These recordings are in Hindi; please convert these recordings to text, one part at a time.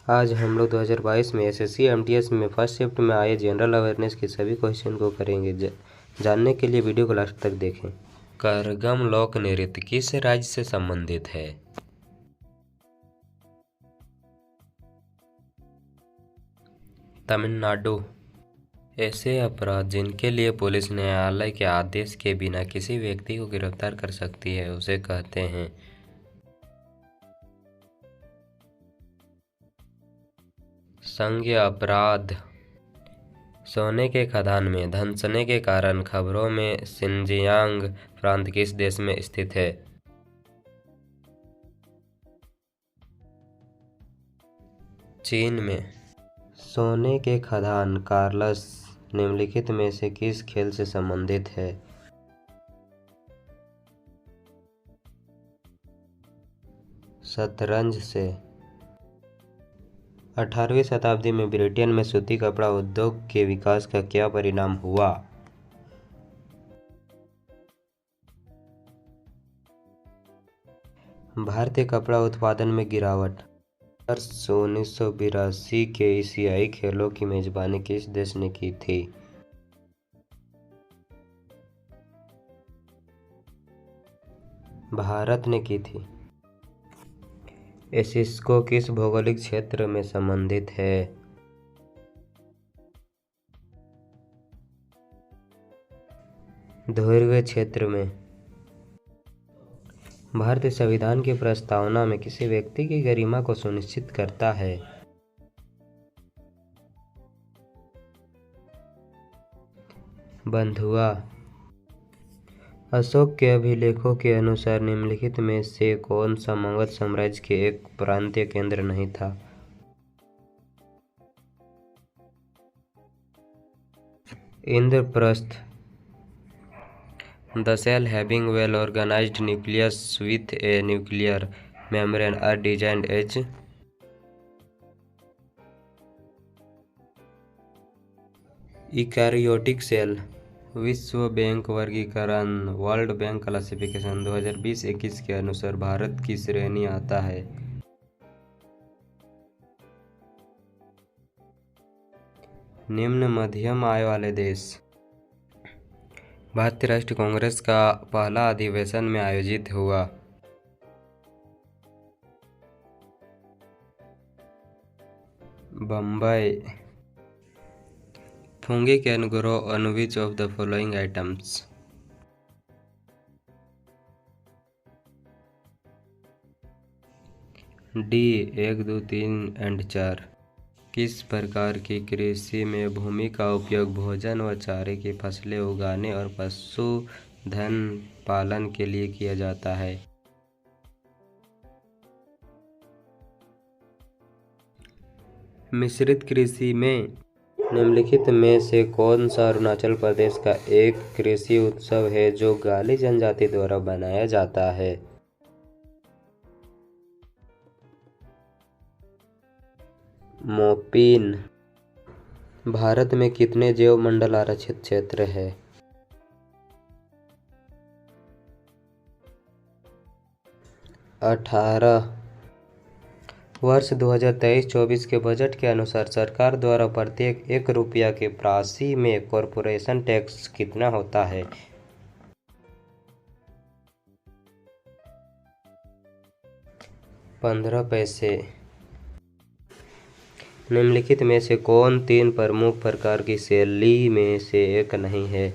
आज हम लोग 2022 में एसएससी एमटीएस में फर्स्ट शिफ्ट में आए जनरल अवेयरनेस के सभी क्वेश्चन को करेंगे। जानने के लिए वीडियो को लास्ट तक देखें। करगम लोक नृत्य किस राज्य से संबंधित है? तमिलनाडु। ऐसे अपराध जिनके लिए पुलिस न्यायालय के आदेश के बिना किसी व्यक्ति को गिरफ्तार कर सकती है उसे कहते हैं संज्ञेय अपराध। सोने के खदान में धंसने के कारण खबरों में शिनजियांग प्रांत किस देश में स्थित है? चीन में। सोने के खदान कार्लस निम्नलिखित में से किस खेल से संबंधित है? शतरंज से। 18वीं शताब्दी में ब्रिटेन में सूती कपड़ा उद्योग के विकास का क्या परिणाम हुआ? भारतीय कपड़ा उत्पादन में गिरावट। वर्ष 1982 के एशियाई खेलों की मेजबानी किस देश ने की थी? भारत ने की थी। एसिस्को किस भौगोलिक क्षेत्र में संबंधित है? ध्रुवीय क्षेत्र में। भारतीय संविधान की प्रस्तावना में किसी व्यक्ति की गरिमा को सुनिश्चित करता है? बंधुआ। अशोक के अभिलेखों के अनुसार निम्नलिखित में से कौन सा मगध साम्राज्य के एक प्रांतीय केंद्र नहीं था? Indraprastha. The cell having well organized nucleus with a nuclear membrane are designed as eukaryotic cell. विश्व बैंक वर्गीकरण वर्ल्ड बैंक क्लासिफिकेशन 2020-21 के अनुसार भारत की श्रेणी आता है? निम्न मध्यम आय वाले देश। भारतीय राष्ट्रीय कांग्रेस का पहला अधिवेशन में आयोजित हुआ? Bombay. Fungi can grow on which of the following items? D 1, 2, 3 and 4। किस प्रकार की कृषि में भूमि का उपयोग भोजन व चारे की फसलें उगाने और पशुधन पालन के लिए किया जाता है? मिश्रित कृषि में। निम्नलिखित में से कौन सा अरुणाचल प्रदेश का एक कृषि उत्सव है जो गाली जनजाति द्वारा मनाया जाता है? मोपिन। भारत में कितने जैव मंडल आरक्षित क्षेत्र है? 18। वर्ष 2023-24 के बजट के अनुसार सरकार द्वारा प्रत्येक 1 रुपया के राशि में कॉरपोरेशन टैक्स कितना होता है? $15। निम्नलिखित में से कौन 3 प्रमुख प्रकार की शैली में से एक नहीं है?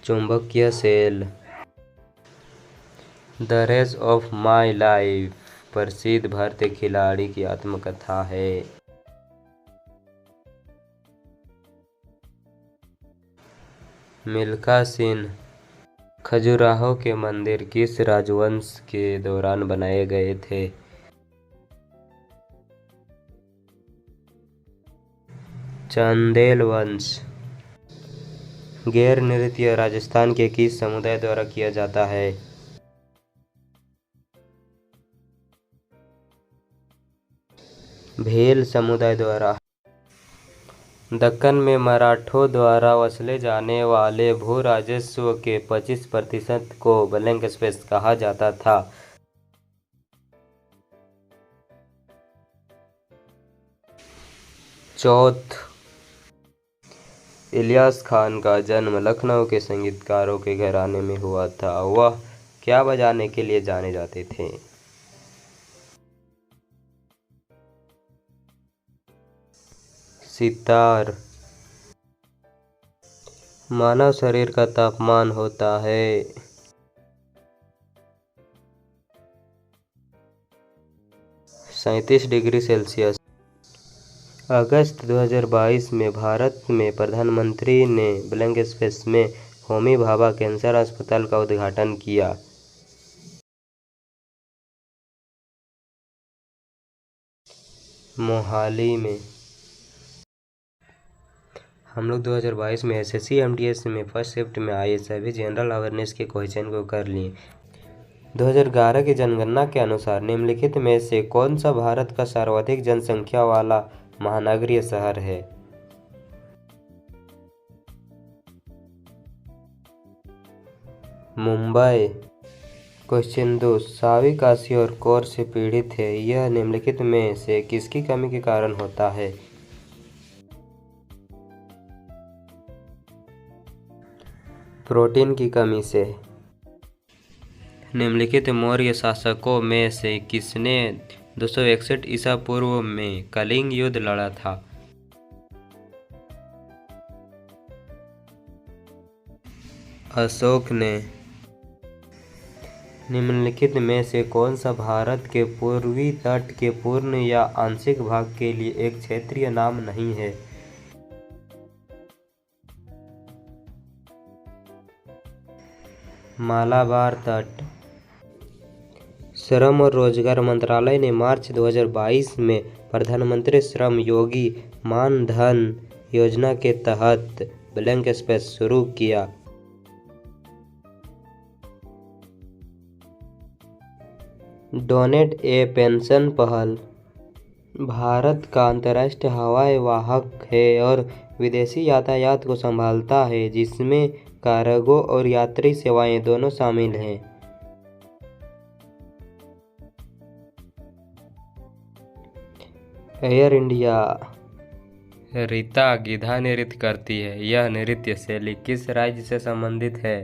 चुंबकीय शैल। The race of my life प्रसिद्ध भारतीय खिलाड़ी की आत्मकथा है? मिल्खा सिंह। खजुराहो के मंदिर किस राजवंश के दौरान बनाए गए थे? चंदेल वंश। गैर नृत्य राजस्थान के किस समुदाय द्वारा किया जाता है? भेल समुदाय द्वारा। दक्कन में मराठों द्वारा वसूले जाने वाले भू राजस्व के 25% को ब्लैंक स्पेस कहा जाता था। चौथ, इलियास खान का जन्म लखनऊ के संगीतकारों के घराने में हुआ था। वह क्या बजाने के लिए जाने जाते थे? सितार। मानव शरीर का तापमान होता है 37 डिग्री सेल्सियस। अगस्त 2022 में भारत में प्रधानमंत्री ने ब्लैंक स्पेस में होमी भाभा कैंसर अस्पताल का उद्घाटन किया। मोहाली में। हम लोग 2022 में एसएससी एमटीएस में फर्स्ट शिफ्ट में आए सभी जनरल अवेयरनेस के क्वेश्चन को कर लिए। 2011 की जनगणना के अनुसार निम्नलिखित में से कौन सा भारत का सर्वाधिक जनसंख्या वाला महानगरीय शहर है? मुंबई। क्वेश्चन 2, सावी काशी और कौर से पीड़ित है। यह निम्नलिखित में से किसकी कमी के कारण होता है? प्रोटीन की कमी से। निम्नलिखित मौर्य शासकों में से किसने 261 ईसा पूर्व में कलिंग युद्ध लड़ा था? अशोक ने। निम्नलिखित में से कौन सा भारत के पूर्वी तट के पूर्ण या आंशिक भाग के लिए एक क्षेत्रीय नाम नहीं है? मालाबार तट। श्रम और रोजगार मंत्रालय ने मार्च 2022 में प्रधानमंत्री श्रम योगी मान धन योजना के तहत ब्लैंक स्पेस शुरू किया। डोनेट ए पेंशन पहल भारत का अंतर्राष्ट्रीय हवाई वाहक है और विदेशी यातायात को संभालता है, जिसमें कार्गो और यात्री सेवाएं दोनों शामिल हैं। Air India. रीता गिधा नृत्य करती है। यह नृत्य शैली किस राज्य से संबंधित है?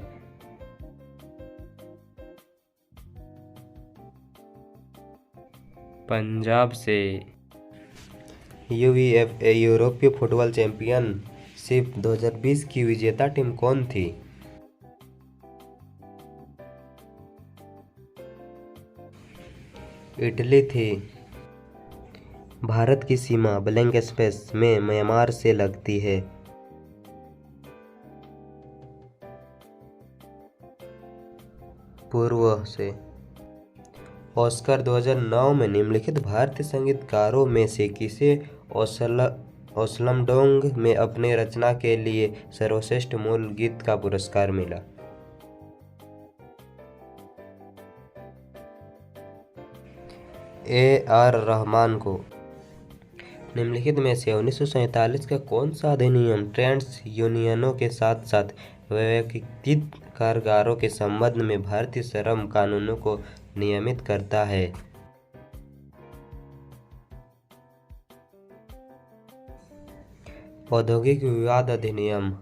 पंजाब से। यूईएफए यूरोपीय फुटबॉल चैंपियनशिप 2020 की विजेता टीम कौन थी? इटली थी। भारत की सीमा ब्लैंक स्पेस में म्यांमार से लगती है। पूर्व से। ऑस्कर 2009 में निम्नलिखित भारतीय संगीतकारों में से किसे ओस्लमडोंग में अपनी रचना के लिए सर्वश्रेष्ठ मूल गीत का पुरस्कार मिला? AR रहमान को। निम्नलिखित में से 1947 का कौन सा अधिनियम ट्रेड्स यूनियनों के साथ साथ वैयक्तिक कामगारों के संबंध में भारतीय श्रम कानूनों को नियमित करता है? औद्योगिक विवाद अधिनियम।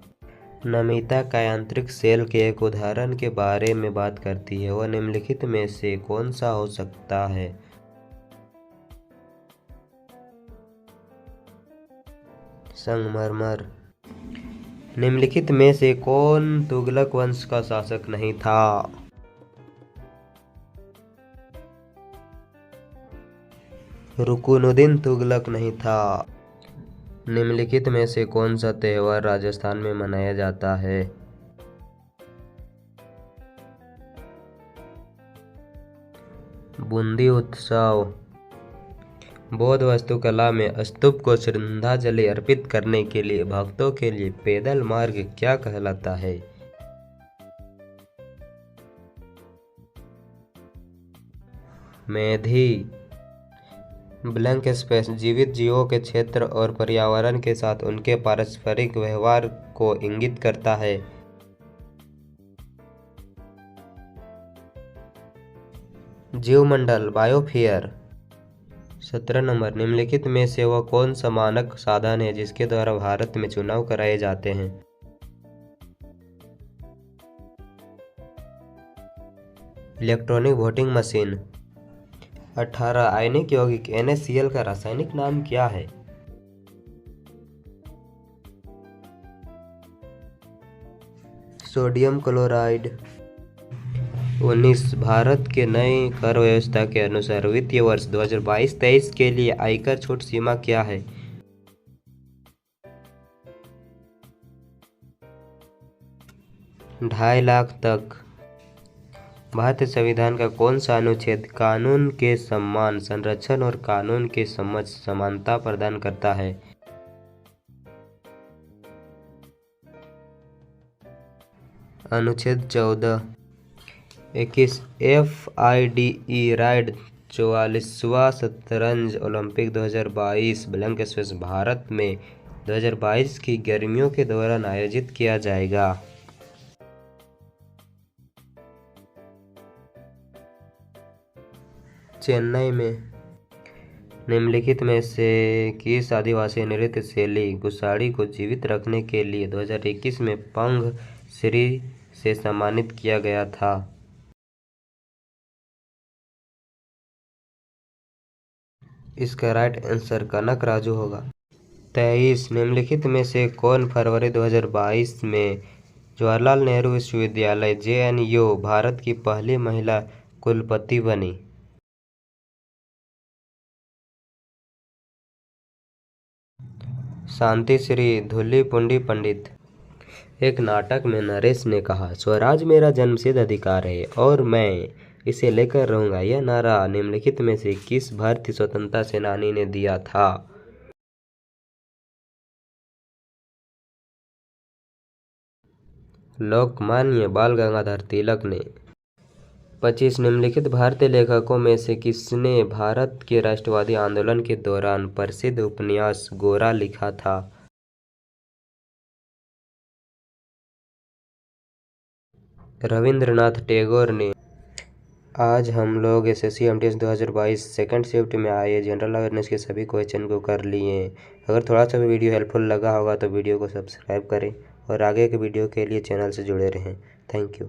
नमिता का यांत्रिक सेल के एक उदाहरण के बारे में बात करती है। वह निम्नलिखित में से कौन सा हो सकता है? संगमरमर। निम्नलिखित में से कौन तुगलक वंश का शासक नहीं था? रुकनुद्दीन तुगलक नहीं था। निम्नलिखित में से कौन सा त्योहार राजस्थान में मनाया जाता है? बूंदी उत्सव। बौद्ध वास्तुकला में स्तूप को श्रद्धांजलि अर्पित करने के लिए भक्तों के लिए पैदल मार्ग क्या कहलाता है? मेधी। ब्लैंक स्पेस जीवित जीवों के क्षेत्र और पर्यावरण के साथ उनके पारस्परिक व्यवहार को इंगित करता है। जीवमंडल बायोस्फीयर। 17 नंबर, निम्नलिखित में से वह कौन सा मानक साधन है जिसके द्वारा भारत में चुनाव कराए जाते हैं? Electronic voting machine. 18 आयनिक यौगिक NaCl का रासायनिक नाम क्या है? Sodium chloride. 19 भारत के नए कर व्यवस्था के अनुसार वित्तीय वर्ष 2022-23 के लिए आयकर छूट सीमा क्या है? 2.5 लाख तक। भारतीय संविधान का कौन सा अनुच्छेद कानून के सम्मान, संरक्षण और कानून के समझ समानता प्रदान करता है? अनुच्छेद 14। 21 FIDE राइड 44वां शतरंज ओलंपिक 2022 ब्लैंक स्पेस भारत में 2022 की गर्मियों के दौरान आयोजित किया जाएगा। चेन्नई में। निम्नलिखित में से किस आदिवासी नृत्य शैली गुसाड़ी को जीवित रखने के लिए 2021 में पंग श्री से सम्मानित किया गया था? इसका राइट आंसर कनक राजू होगा। 23 निम्नलिखित में से कौन फरवरी 2022 में जवाहरलाल नेहरू विश्वविद्यालय JNU भारत की पहली महिला कुलपति बनी? शांति श्री धूलीपुंडी पंडित। एक नाटक में नरेश ने कहा, स्वराज मेरा जन्मसिद्ध अधिकार है और मैं इसे लेकर रहूंगा। यह नारा निम्नलिखित में से किस भारतीय स्वतंत्रता सेनानी ने दिया था? लोकमान्य बाल गंगाधर तिलक ने। 25 निम्नलिखित भारतीय लेखकों में से किसने भारत के राष्ट्रवादी आंदोलन के दौरान प्रसिद्ध उपन्यास गोरा लिखा था? रविंद्रनाथ टैगोर ने। आज हम लोग SSC MTS 2022 सेकंड शिफ्ट में आए जनरल अवेयरनेस के सभी क्वेश्चन को कर लिए। अगर थोड़ा सा भी वीडियो हेल्पफुल लगा होगा तो वीडियो को सब्सक्राइब करें और आगे के वीडियो के लिए चैनल से जुड़े रहें। Thank you.